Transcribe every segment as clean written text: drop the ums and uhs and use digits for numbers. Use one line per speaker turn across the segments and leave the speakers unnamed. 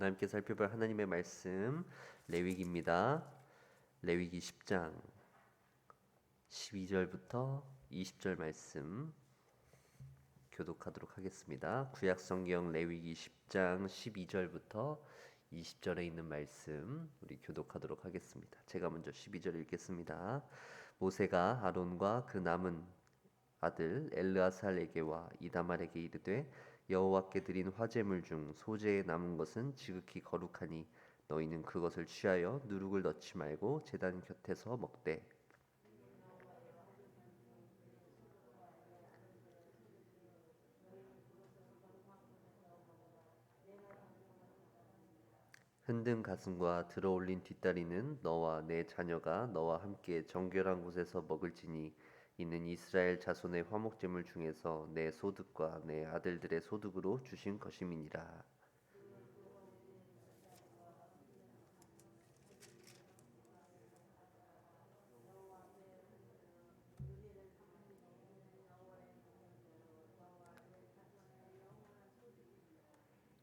오늘 함께 살펴볼 하나님의 말씀 레위기입니다. 레위기 10장 12절부터 20절 말씀 교독하도록 하겠습니다. 구약성경 레위기 10장 12절부터 20절에 있는 말씀 우리 교독하도록 하겠습니다. 제가 먼저 12절 읽겠습니다. 모세가 아론과 그 남은 아들 엘르아살에게와 이다말에게 이르되 여호와께 드린 화제물 중 소재에 남은 것은 지극히 거룩하니 너희는 그것을 취하여 누룩을 넣지 말고 제단 곁에서 먹되 흔든 가슴과 들어올린 뒷다리는 너와 내 자녀가 너와 함께 정결한 곳에서 먹을지니 이는 이스라엘 자손의 화목제물 중에서 내 소득과 내 아들들의 소득으로 주신 것임이니라.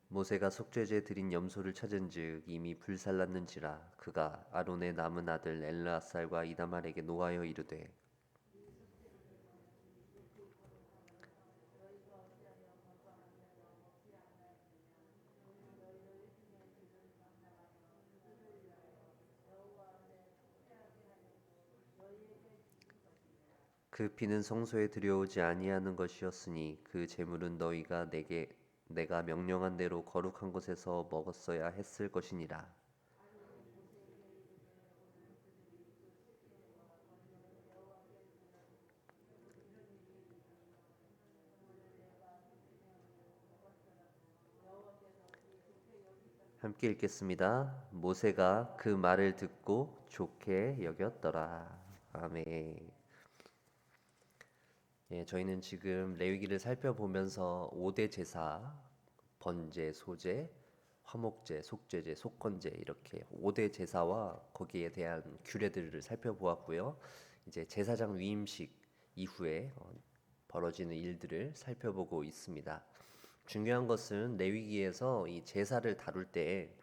모세가 속죄제 드린 염소를 찾은즉 이미 불살랐는지라 그가 아론의 남은 아들 엘르아살과 이다말에게 노하여 이르되 그 피는 성소에 들여오지 아니하는 것이었으니 그 제물은 너희가 내가 명령한 대로 거룩한 곳에서 먹었어야 했을 것이니라. 함께 읽겠습니다. 모세가 그 말을 듣고 좋게 여겼더라. 아멘. 예, 저희는 지금 레위기를 살펴보면서 5대 제사, 번제, 소제, 화목제, 속죄제, 속건제 이렇게 5대 제사와 거기에 대한 규례들을 살펴보았고요. 이제 제사장 위임식 이후에 벌어지는 일들을 살펴보고 있습니다. 중요한 것은 레위기에서 이 제사를 다룰 때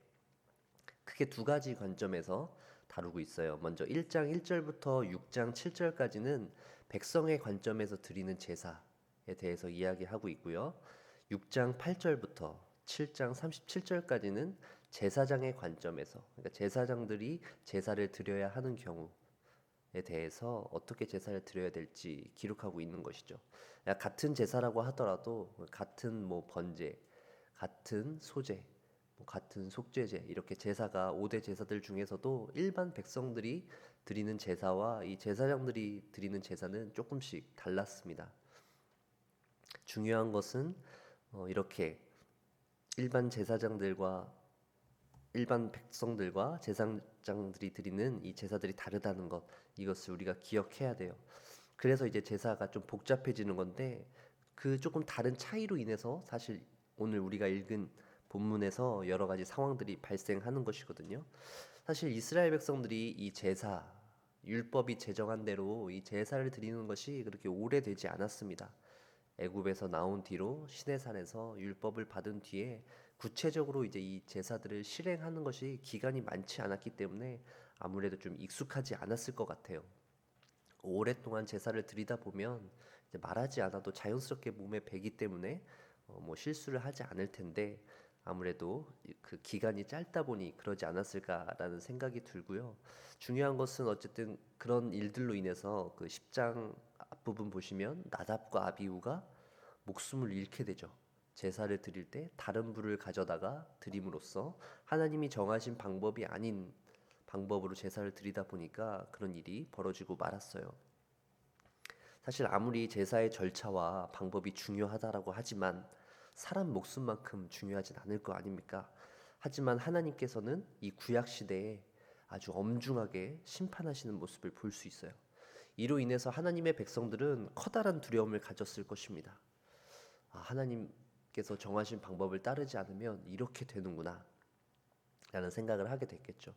크게 두 가지 관점에서 다루고 있어요. 먼저 1장 1절부터 6장 7절까지는 백성의 관점에서 드리는 제사에 대해서 이야기하고 있고요. 6장 8절부터 7장 37절까지는 제사장의 관점에서, 그러니까 제사장들이 제사를 드려야 하는 경우에 대해서 어떻게 제사를 드려야 될지 기록하고 있는 것이죠. 같은 제사라고 하더라도 같은 뭐 번제, 같은 소제, 같은 속죄제 이렇게 제사가 5대 제사들 중에서도 일반 백성들이 드리는 제사와 이 제사장들이 드리는 제사는 조금씩 달랐습니다. 중요한 것은 이렇게 일반 제사장들과 일반 백성들과 제사장들이 드리는 이 제사들이 다르다는 것, 이것을 우리가 기억해야 돼요. 그래서 이제 제사가 좀 복잡해지는 건데 그 조금 다른 차이로 인해서 사실 오늘 우리가 읽은 본문에서 여러 가지 상황들이 발생하는 것이거든요. 사실 이스라엘 백성들이 이 제사, 율법이 제정한 대로 이 제사를 드리는 것이 그렇게 오래되지 않았습니다. 애굽에서 나온 뒤로 시내산에서 율법을 받은 뒤에 구체적으로 이제 이 제사들을 실행하는 것이 기간이 많지 않았기 때문에 아무래도 좀 익숙하지 않았을 것 같아요. 오랫동안 제사를 드리다 보면 이제 말하지 않아도 자연스럽게 몸에 배기 때문에 뭐 실수를 하지 않을 텐데 아무래도 그 기간이 짧다 보니 그러지 않았을까라는 생각이 들고요. 중요한 것은 어쨌든 그런 일들로 인해서 그 10장 앞부분 보시면 나답과 아비후가 목숨을 잃게 되죠. 제사를 드릴 때 다른 불을 가져다가 드림으로써 하나님이 정하신 방법이 아닌 방법으로 제사를 드리다 보니까 그런 일이 벌어지고 말았어요. 사실 아무리 제사의 절차와 방법이 중요하다라고 하지만 사람 목숨만큼 중요하진 않을 거 아닙니까? 하지만 하나님께서는 이 구약 시대에 아주 엄중하게 심판하시는 모습을 볼 수 있어요. 이로 인해서 하나님의 백성들은 커다란 두려움을 가졌을 것입니다. 하나님께서 정하신 방법을 따르지 않으면 이렇게 되는구나 라는 생각을 하게 됐겠죠.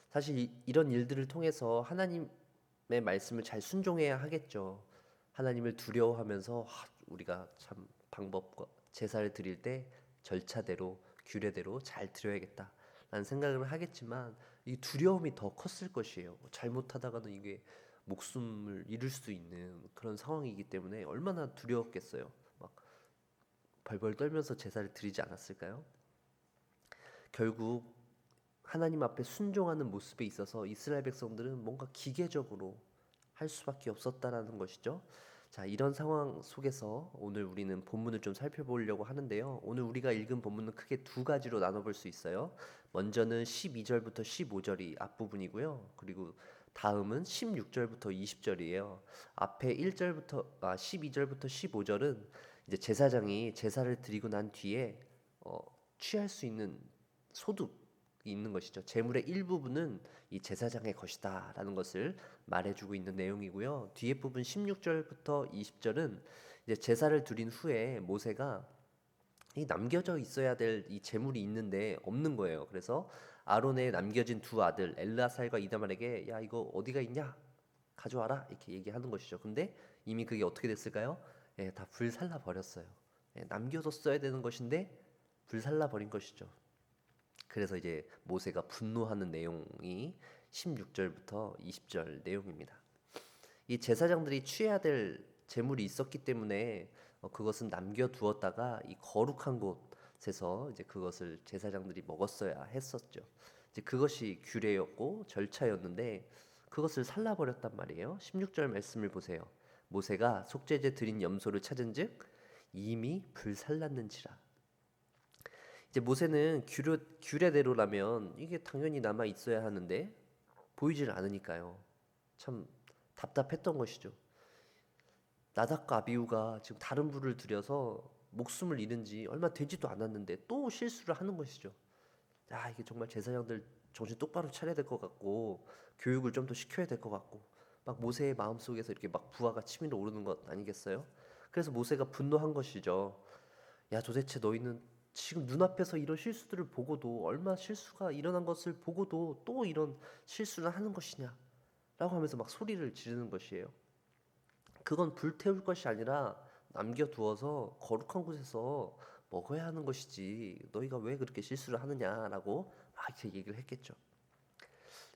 사실 이런 일들을 통해서 하나님의 말씀을 잘 순종해야 하겠죠. 하나님을 두려워하면서 우리가 참 방법과 제사를 드릴 때 절차대로 규례대로 잘 드려야겠다라는 생각을 하겠지만 이 두려움이 더 컸을 것이에요. 잘못하다가는 이게 목숨을 잃을 수 있는 그런 상황이기 때문에 얼마나 두려웠겠어요. 막 벌벌 떨면서 제사를 드리지 않았을까요? 결국 하나님 앞에 순종하는 모습에 있어서 이스라엘 백성들은 뭔가 기계적으로 할 수밖에 없었다라는 것이죠. 자, 이런 상황 속에서 오늘 우리는 본문을 좀 살펴보려고 하는데요. 오늘 우리가 읽은 본문은 크게 두 가지로 나눠볼 수 있어요. 먼저는 12절부터 15절이 앞부분이고요. 그리고 다음은 16절부터 20절이에요. 앞에 12절부터 15절은 이제 제사장이 제사를 드리고 난 뒤에 취할 수 있는 소득이 있는 것이죠. 재물의 일부분은 이 제사장의 것이다라는 것을 말해주고 있는 내용이고요. 뒤에 부분 16절부터 20절은 이제 제사를 드린 후에 모세가 이 남겨져 있어야 될 이 재물이 있는데 없는 거예요. 그래서 아론의 남겨진 두 아들 엘르아살과 이다말에게 야 이거 어디가 있냐 가져와라 이렇게 얘기하는 것이죠. 근데 이미 그게 어떻게 됐을까요? 예, 다 불살라 버렸어요. 예, 남겨뒀어야 되는 것인데 불살라 버린 것이죠. 그래서 이제 모세가 분노하는 내용이 16절부터 20절 내용입니다. 이 제사장들이 취해야 될 재물이 있었기 때문에 그것은 남겨두었다가 이 거룩한 곳에서 이제 그것을 제사장들이 먹었어야 했었죠. 이제 그것이 규례였고 절차였는데 그것을 살라버렸단 말이에요. 16절 말씀을 보세요. 모세가 속죄제 드린 염소를 찾은즉 이미 불살랐는지라. 이제 모세는 규례대로라면 이게 당연히 남아 있어야 하는데 보이질 않으니까요. 참 답답했던 것이죠. 나답과 아비후가 지금 다른 불을 들여서 목숨을 잃은 지 얼마 되지도 않았는데 또 실수를 하는 것이죠. 야, 이게 정말 제사장들 정신 똑바로 차려야 될 것 같고 교육을 좀 더 시켜야 될 것 같고 막 모세의 마음속에서 이렇게 막 부하가 치밀어 오르는 것 아니겠어요? 그래서 모세가 분노한 것이죠. 야, 도대체 너희는 지금 눈앞에서 이런 실수들을 보고도 얼마 실수가 일어난 것을 보고도 또 이런 실수를 하는 것이냐 라고 하면서 막 소리를 지르는 것이에요. 그건 불태울 것이 아니라 남겨두어서 거룩한 곳에서 먹어야 하는 것이지 너희가 왜 그렇게 실수를 하느냐라고 막 이렇게 얘기를 했겠죠.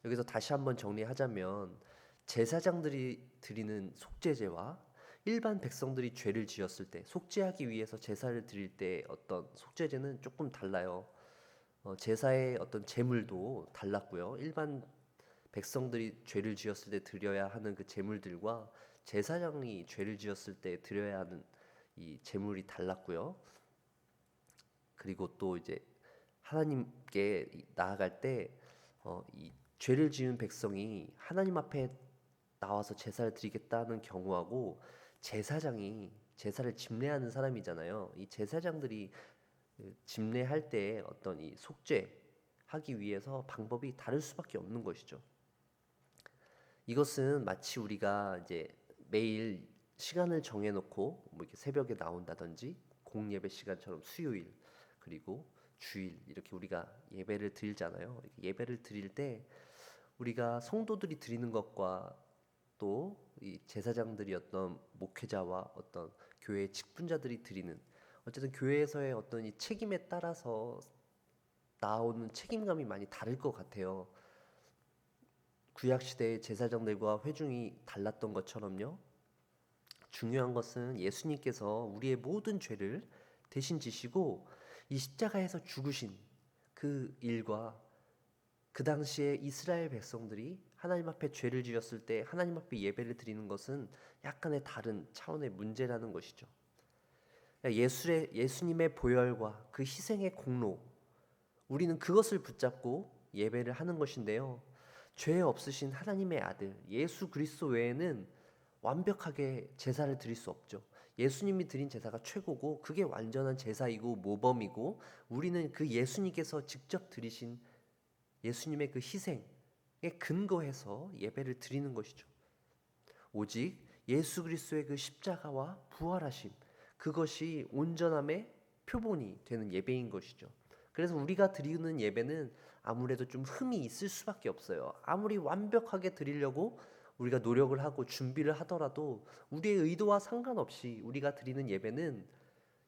여기서 다시 한번 정리하자면 제사장들이 드리는 속죄제와 일반 백성들이 죄를 지었을 때 속죄하기 위해서 제사를 드릴 때 어떤 속죄제는 조금 달라요. 제사의 어떤 제물도 달랐고요. 일반 백성들이 죄를 지었을 때 드려야 하는 그 제물들과 제사장이 죄를 지었을 때 드려야 하는 이 제물이 달랐고요. 그리고 또 이제 하나님께 나아갈 때 이 죄를 지은 백성이 하나님 앞에 나와서 제사를 드리겠다는 경우하고 제사장이 제사를 집례하는 사람이잖아요. 이 제사장들이 그 집례할 때 어떤 이 속죄하기 위해서 방법이 다를 수밖에 없는 것이죠. 이것은 마치 우리가 이제 매일 시간을 정해놓고 뭐 이렇게 새벽에 나온다든지 공예배 시간처럼 수요일 그리고 주일 이렇게 우리가 예배를 드리잖아요. 이렇게 예배를 드릴 때 우리가 성도들이 드리는 것과 또 이 제사장들이었던 목회자와 어떤 교회의 직분자들이 드리는 어쨌든 교회에서의 어떤 이 책임에 따라서 나오는 책임감이 많이 다를 것 같아요. 구약 시대의 제사장들과 회중이 달랐던 것처럼요. 중요한 것은 예수님께서 우리의 모든 죄를 대신 지시고 이 십자가에서 죽으신 그 일과 그 당시에 이스라엘 백성들이 하나님 앞에 죄를 지었을 때 하나님 앞에 예배를 드리는 것은 약간의 다른 차원의 문제라는 것이죠. 예수님의 보혈과 그 희생의 공로, 우리는 그것을 붙잡고 예배를 하는 것인데요. 죄 없으신 하나님의 아들 예수 그리스도 외에는 완벽하게 제사를 드릴 수 없죠. 예수님이 드린 제사가 최고고 그게 완전한 제사이고 모범이고 우리는 그 예수님께서 직접 드리신 예수님의 그 희생에 근거해서 예배를 드리는 것이죠. 오직 예수 그리스도의 그 십자가와 부활하심 그것이 온전함의 표본이 되는 예배인 것이죠. 그래서 우리가 드리는 예배는 아무래도 좀 흠이 있을 수밖에 없어요. 아무리 완벽하게 드리려고 우리가 노력을 하고 준비를 하더라도 우리의 의도와 상관없이 우리가 드리는 예배는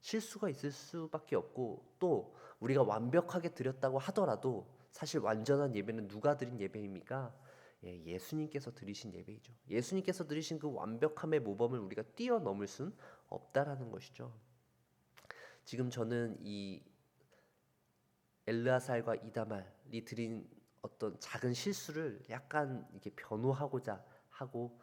실수가 있을 수밖에 없고 또 우리가 완벽하게 드렸다고 하더라도 사실 완전한 예배는 누가 드린 예배입니까? 예수님께서 드리신 예배이죠. 예수님께서 드리신 그 완벽함의 모범을 우리가 뛰어넘을 순 없다라는 것이죠. 지금 저는 이 엘르아살과 이다말이 드린 어떤 작은 실수를 약간 이렇게 변호하고자 하고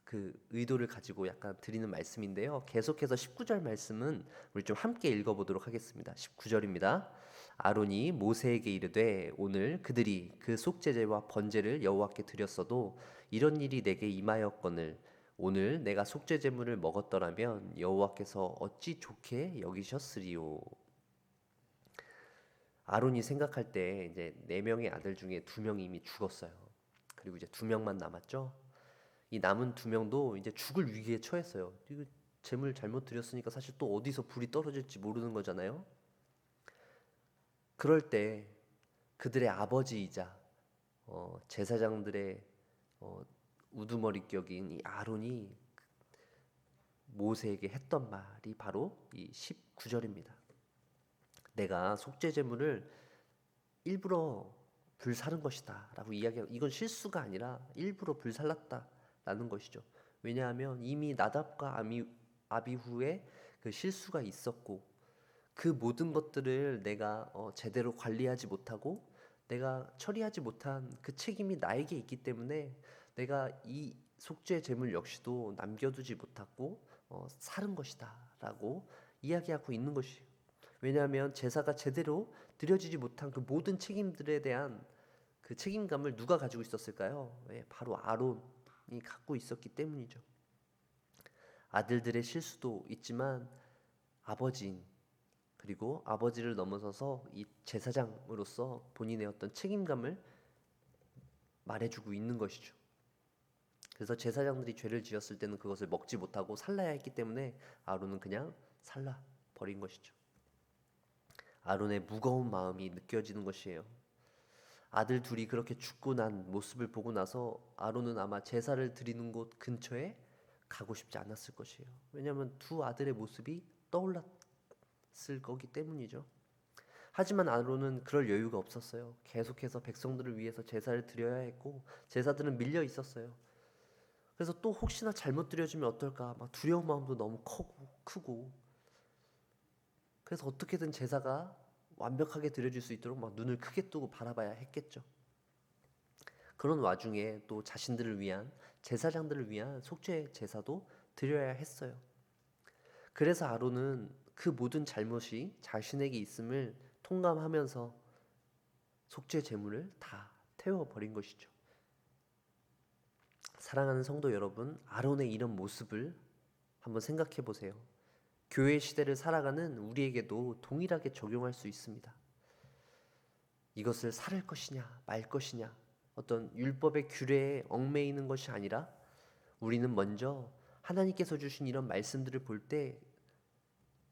그 의도를 가지고 약간 드리는 말씀인데요. 계속해서 19절 말씀은 우리 좀 함께 읽어보도록 하겠습니다. 19절입니다. 아론이 모세에게 이르되 오늘 그들이 그 속죄제와 번제를 여호와께 드렸어도 이런 일이 내게 임하였거늘 오늘 내가 속죄 제물을 먹었더라면 여호와께서 어찌 좋게 여기셨으리요. 아론이 생각할 때 이제 4명의 아들 중에 2명이 이미 죽었어요. 그리고 이제 2명만 남았죠. 이 남은 2명도 이제 죽을 위기에 처했어요. 이거 재물 잘못 드렸으니까 사실 또 어디서 불이 떨어질지 모르는 거잖아요. 그럴 때 그들의 아버지이자 제사장들의 우두머리격인 이 아론이 모세에게 했던 말이 바로 이 19절입니다. 내가 속죄 제물을 일부러 불사른 것이다 라고 이야기하고, 이건 실수가 아니라 일부러 불살랐다 라는 것이죠. 왜냐하면 이미 나답과 아비후의 그 실수가 있었고 그 모든 것들을 내가 제대로 관리하지 못하고 내가 처리하지 못한 그 책임이 나에게 있기 때문에 내가 이 속죄 제물 역시도 남겨두지 못하고 살은 것이다 라고 이야기하고 있는 것이에요. 왜냐하면 제사가 제대로 드려지지 못한 그 모든 책임들에 대한 그 책임감을 누가 가지고 있었을까요? 바로 아론이 갖고 있었기 때문이죠. 아들들의 실수도 있지만 아버지인, 그리고 아버지를 넘어서서 이 제사장으로서 본인의 어떤 책임감을 말해주고 있는 것이죠. 그래서 제사장들이 죄를 지었을 때는 그것을 먹지 못하고 살라야 했기 때문에 아론은 그냥 살라 버린 것이죠. 아론의 무거운 마음이 느껴지는 것이에요. 아들 둘이 그렇게 죽고 난 모습을 보고 나서 아론은 아마 제사를 드리는 곳 근처에 가고 싶지 않았을 것이에요. 왜냐하면 2 아들의 모습이 떠올랐을 거기 때문이죠. 하지만 아론은 그럴 여유가 없었어요. 계속해서 백성들을 위해서 제사를 드려야 했고 제사들은 밀려 있었어요. 그래서 또 혹시나 잘못 드려지면 어떨까 막 두려운 마음도 너무 크고 그래서 어떻게든 제사가 완벽하게 드려질 수 있도록 막 눈을 크게 뜨고 바라봐야 했겠죠. 그런 와중에 또 자신들을 위한, 제사장들을 위한 속죄 제사도 드려야 했어요. 그래서 아론은 그 모든 잘못이 자신에게 있음을 통감하면서 속죄 제물을 다 태워버린 것이죠. 사랑하는 성도 여러분, 아론의 이런 모습을 한번 생각해 보세요. 교회 시대를 살아가는 우리에게도 동일하게 적용할 수 있습니다. 이것을 살을 것이냐 말 것이냐, 어떤 율법의 규례에 얽매이는 것이 아니라 우리는 먼저 하나님께서 주신 이런 말씀들을 볼 때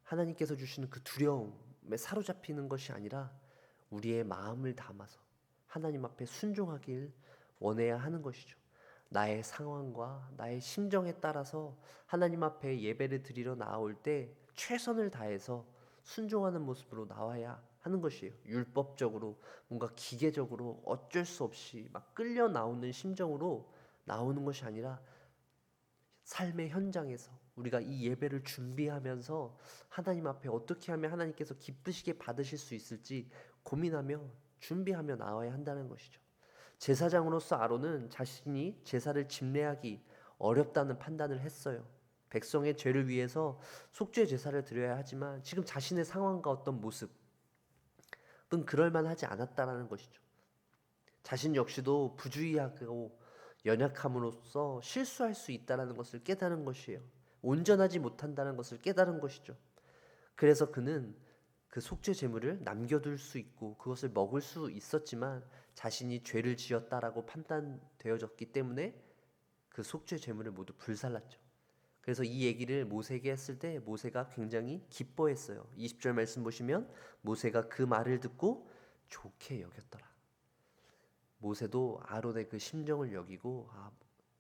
하나님께서 주시는 그 두려움에 사로잡히는 것이 아니라 우리의 마음을 담아서 하나님 앞에 순종하길 원해야 하는 것이죠. 나의 상황과 나의 심정에 따라서 하나님 앞에 예배를 드리러 나올 때 최선을 다해서 순종하는 모습으로 나와야 하는 것이에요. 율법적으로 뭔가 기계적으로 어쩔 수 없이 막 끌려 나오는 심정으로 나오는 것이 아니라 삶의 현장에서 우리가 이 예배를 준비하면서 하나님 앞에 어떻게 하면 하나님께서 기쁘시게 받으실 수 있을지 고민하며 준비하며 나와야 한다는 것이죠. 제사장으로서 아론은 자신이 제사를 집례하기 어렵다는 판단을 했어요. 백성의 죄를 위해서 속죄 제사를 드려야 하지만 지금 자신의 상황과 어떤 모습은 그럴만하지 않았다라는 것이죠. 자신 역시도 부주의하고 연약함으로써 실수할 수 있다는 것을 깨달은 것이에요. 온전하지 못한다는 것을 깨달은 것이죠. 그래서 그는 그 속죄 제물을 남겨둘 수 있고 그것을 먹을 수 있었지만 자신이 죄를 지었다라고 판단되어졌기 때문에 그 속죄 제물을 모두 불살랐죠. 그래서 이 얘기를 모세에게 했을 때 모세가 굉장히 기뻐했어요. 20절 말씀 보시면 모세가 그 말을 듣고 좋게 여겼더라. 모세도 아론의 그 심정을 여기고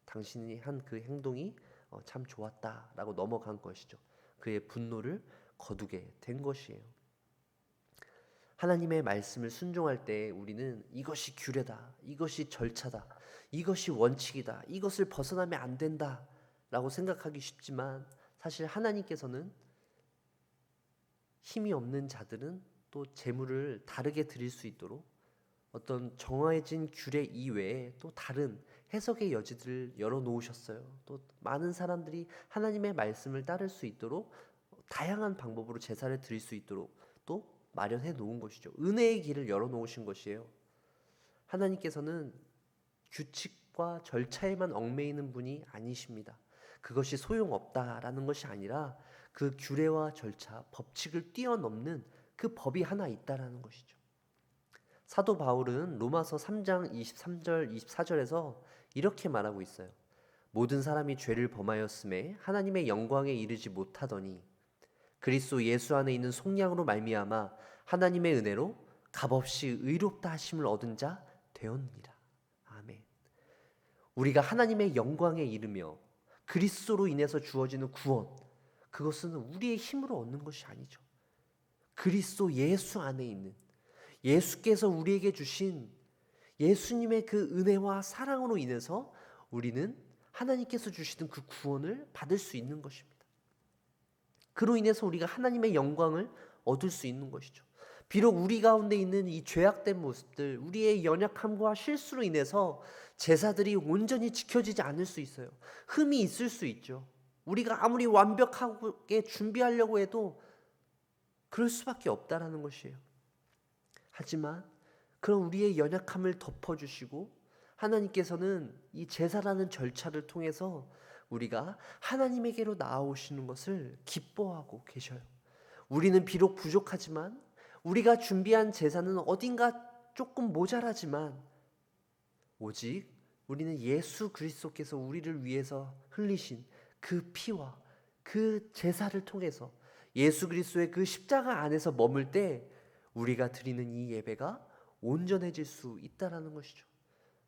당신이 한 그 행동이 참 좋았다라고 넘어간 것이죠. 그의 분노를 거두게 된 것이에요. 하나님의 말씀을 순종할 때 우리는 이것이 규례다, 이것이 절차다, 이것이 원칙이다, 이것을 벗어나면 안 된다 라고 생각하기 쉽지만, 사실 하나님께서는 힘이 없는 자들은 또 제물을 다르게 드릴 수 있도록 어떤 정해진 규례 이외에 또 다른 해석의 여지들을 열어놓으셨어요. 또 많은 사람들이 하나님의 말씀을 따를 수 있도록 다양한 방법으로 제사를 드릴 수 있도록 또 마련해 놓은 것이죠. 은혜의 길을 열어놓으신 것이에요. 하나님께서는 규칙과 절차에만 얽매이는 분이 아니십니다. 그것이 소용없다라는 것이 아니라 그 규례와 절차, 법칙을 뛰어넘는 그 법이 하나 있다라는 것이죠. 사도 바울은 로마서 3장 23절 24절에서 이렇게 말하고 있어요. 모든 사람이 죄를 범하였음에 하나님의 영광에 이르지 못하더니 그리스도 예수 안에 있는 속량으로 말미암아 하나님의 은혜로 값없이 의롭다 하심을 얻은 자 되었느니라. 아멘. 우리가 하나님의 영광에 이르며 그리스도로 인해서 주어지는 구원, 그것은 우리의 힘으로 얻는 것이 아니죠. 그리스도 예수 안에 있는, 예수께서 우리에게 주신 예수님의 그 은혜와 사랑으로 인해서 우리는 하나님께서 주시는 그 구원을 받을 수 있는 것입니다. 그로 인해서 우리가 하나님의 영광을 얻을 수 있는 것이죠. 비록 우리 가운데 있는 이 죄악된 모습들, 우리의 연약함과 실수로 인해서 제사들이 온전히 지켜지지 않을 수 있어요. 흠이 있을 수 있죠. 우리가 아무리 완벽하게 준비하려고 해도 그럴 수밖에 없다라는 것이에요. 하지만 그런 우리의 연약함을 덮어주시고 하나님께서는 이 제사라는 절차를 통해서 우리가 하나님에게로 나아오시는 것을 기뻐하고 계셔요. 우리는 비록 부족하지만, 우리가 준비한 제사는 어딘가 조금 모자라지만, 오직 우리는 예수 그리스도께서 우리를 위해서 흘리신 그 피와 그 제사를 통해서 예수 그리스도의 그 십자가 안에서 머물 때 우리가 드리는 이 예배가 온전해질 수 있다라는 것이죠.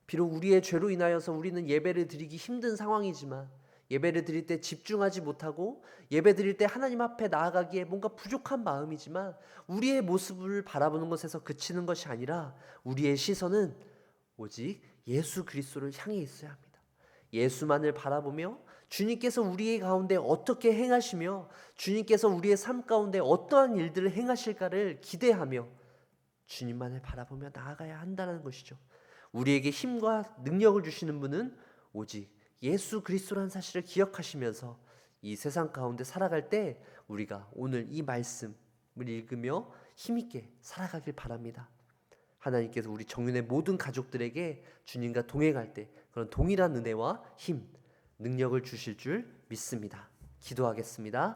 비록 우리의 죄로 인하여서 우리는 예배를 드리기 힘든 상황이지만, 예배를 드릴 때 집중하지 못하고 예배 드릴 때 하나님 앞에 나아가기에 뭔가 부족한 마음이지만, 우리의 모습을 바라보는 것에서 그치는 것이 아니라 우리의 시선은 오직 예수 그리스도를 향해 있어야 합니다. 예수만을 바라보며 주님께서 우리의 가운데 어떻게 행하시며 주님께서 우리의 삶 가운데 어떠한 일들을 행하실까를 기대하며 주님만을 바라보며 나아가야 한다는 것이죠. 우리에게 힘과 능력을 주시는 분은 오직 예수 그리스도라는 사실을 기억하시면서 이 세상 가운데 살아갈 때 우리가 오늘 이 말씀을 읽으며 힘있게 살아가길 바랍니다. 하나님께서 우리 정윤의 모든 가족들에게 주님과 동행할 때 그런 동일한 은혜와 힘, 능력을 주실 줄 믿습니다. 기도하겠습니다.